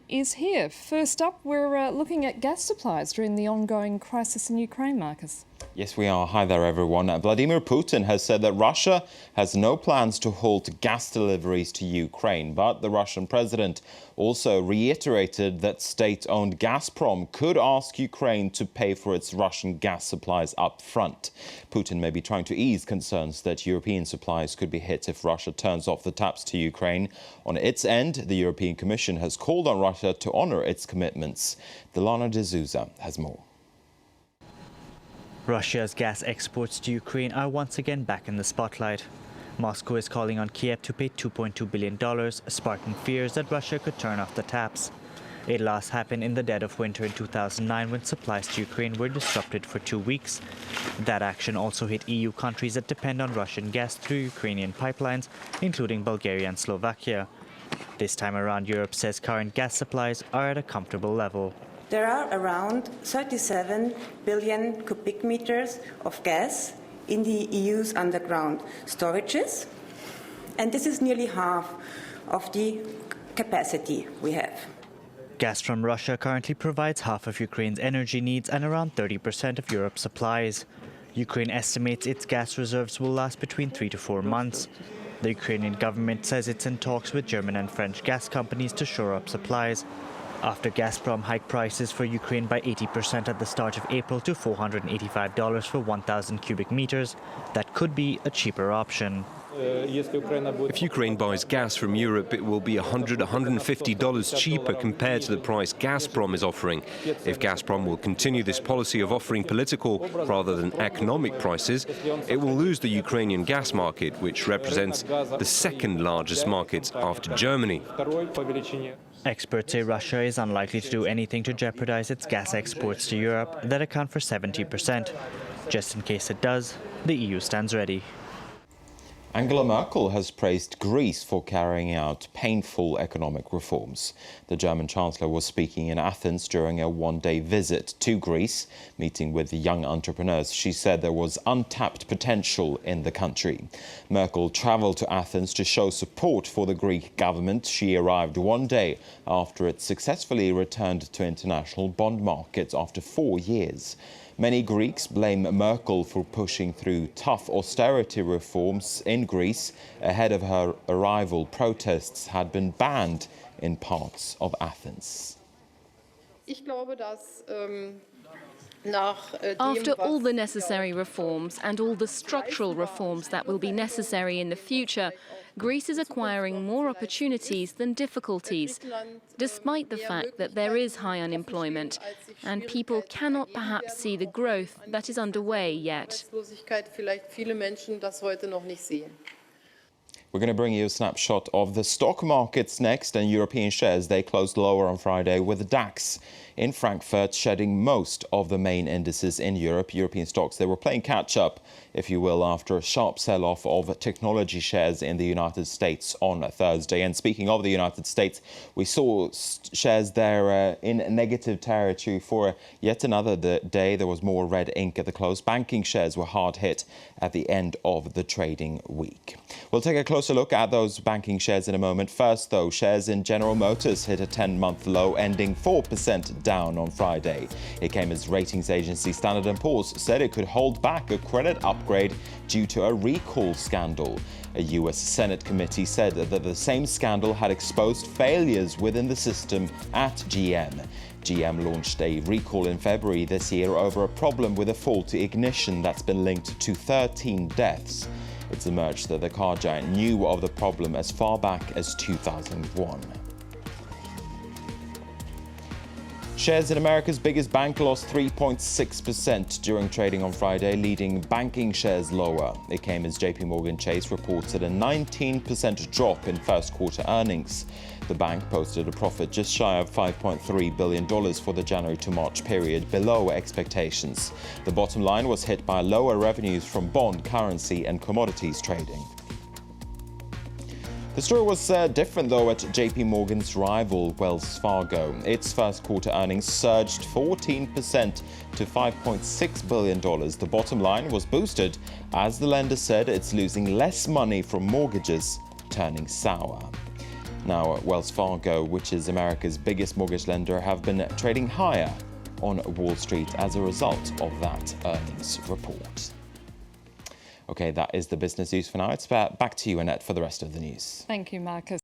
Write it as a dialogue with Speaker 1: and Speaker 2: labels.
Speaker 1: is here. First up, we're looking at gas supplies during the ongoing crisis in Ukraine, Marcus.
Speaker 2: Yes, we are. Hi there, everyone. Vladimir Putin has said that Russia has no plans to halt gas deliveries to Ukraine. But the Russian president also reiterated that state-owned Gazprom could ask Ukraine to pay for its Russian gas supplies up front. Putin may be trying to ease concerns that European supplies could be hit if Russia turns off the taps to Ukraine. On its end, the European Commission has called on Russia to honour its commitments. Delana de Souza has more.
Speaker 3: Russia's gas exports to Ukraine are once again back in the spotlight. Moscow is calling on Kiev to pay $2.2 billion, sparking fears that Russia could turn off the taps. It last happened in the dead of winter in 2009 when supplies to Ukraine were disrupted for 2 weeks. That action also hit EU countries that depend on Russian gas through Ukrainian pipelines, including Bulgaria and Slovakia. This time around, Europe says current gas supplies are at a comfortable level.
Speaker 4: There are around 37 billion cubic meters of gas in the EU's underground storages, and this is nearly half of the capacity we have.
Speaker 3: Gas from Russia currently provides half of Ukraine's energy needs and around 30% of Europe's supplies. Ukraine estimates its gas reserves will last between 3 to 4 months. The Ukrainian government says it's in talks with German and French gas companies to shore up supplies. After Gazprom hiked prices for Ukraine by 80% at the start of April to $485 for 1,000 cubic meters, that could be a cheaper option.
Speaker 5: If Ukraine buys gas from Europe, it will be $100, $150 cheaper compared to the price Gazprom is offering. If Gazprom will continue this policy of offering political rather than economic prices, it will lose the Ukrainian gas market, which represents the second largest market after Germany.
Speaker 3: Experts say Russia is unlikely to do anything to jeopardize its gas exports to Europe that account for 70%. Just in case it does, the EU stands ready.
Speaker 2: Angela Merkel has praised Greece for carrying out painful economic reforms. The German Chancellor was speaking in Athens during a one-day visit to Greece, meeting with young entrepreneurs. She said there was untapped potential in the country. Merkel travelled to Athens to show support for the Greek government. She arrived one day after it successfully returned to international bond markets after 4 years. Many Greeks blame Merkel for pushing through tough austerity reforms in Greece. Ahead of her arrival, protests had been banned in parts of Athens.
Speaker 6: After all the necessary reforms and all the structural reforms that will be necessary in the future, Greece is acquiring more opportunities than difficulties, despite the fact that there is high unemployment and people cannot perhaps see the growth that is underway yet.
Speaker 2: We're going to bring you a snapshot of the stock markets next, and European shares. They closed lower on Friday, with the DAX in Frankfurt shedding most of the main indices in Europe. European stocks, they were playing catch-up, if you will, after a sharp sell-off of technology shares in the United States on Thursday. And speaking of the United States, we saw shares there in negative territory for yet another day. There was more red ink at the close. Banking shares were hard hit at the end of the trading week. We'll take a closer look at those banking shares in a moment. First, though, shares in General Motors hit a 10-month low, ending 4% down on Friday. It came as ratings agency Standard & Poor's said it could hold back a credit upgrade due to a recall scandal. A U.S. Senate committee said that the same scandal had exposed failures within the system at GM. GM launched a recall in February this year over a problem with a faulty ignition that's been linked to 13 deaths. It's emerged that the car giant knew of the problem as far back as 2001. Shares in America's biggest bank lost 3.6% during trading on Friday, leading banking shares lower. It came as JP Chase reported a 19% drop in first quarter earnings. The bank posted a profit just shy of $5.3 billion for the January to March period, below expectations. The bottom line was hit by lower revenues from bond, currency and commodities trading. The story was different, though, at JP Morgan's rival, Wells Fargo. Its first quarter earnings surged 14% to $5.6 billion. The bottom line was boosted as the lender said it's losing less money from mortgages turning sour. Now, Wells Fargo, which is America's biggest mortgage lender, have been trading higher on Wall Street as a result of that earnings report. OK, that is the business news for now. It's back to you, Annette, for the rest of the news.
Speaker 1: Thank you, Marcus.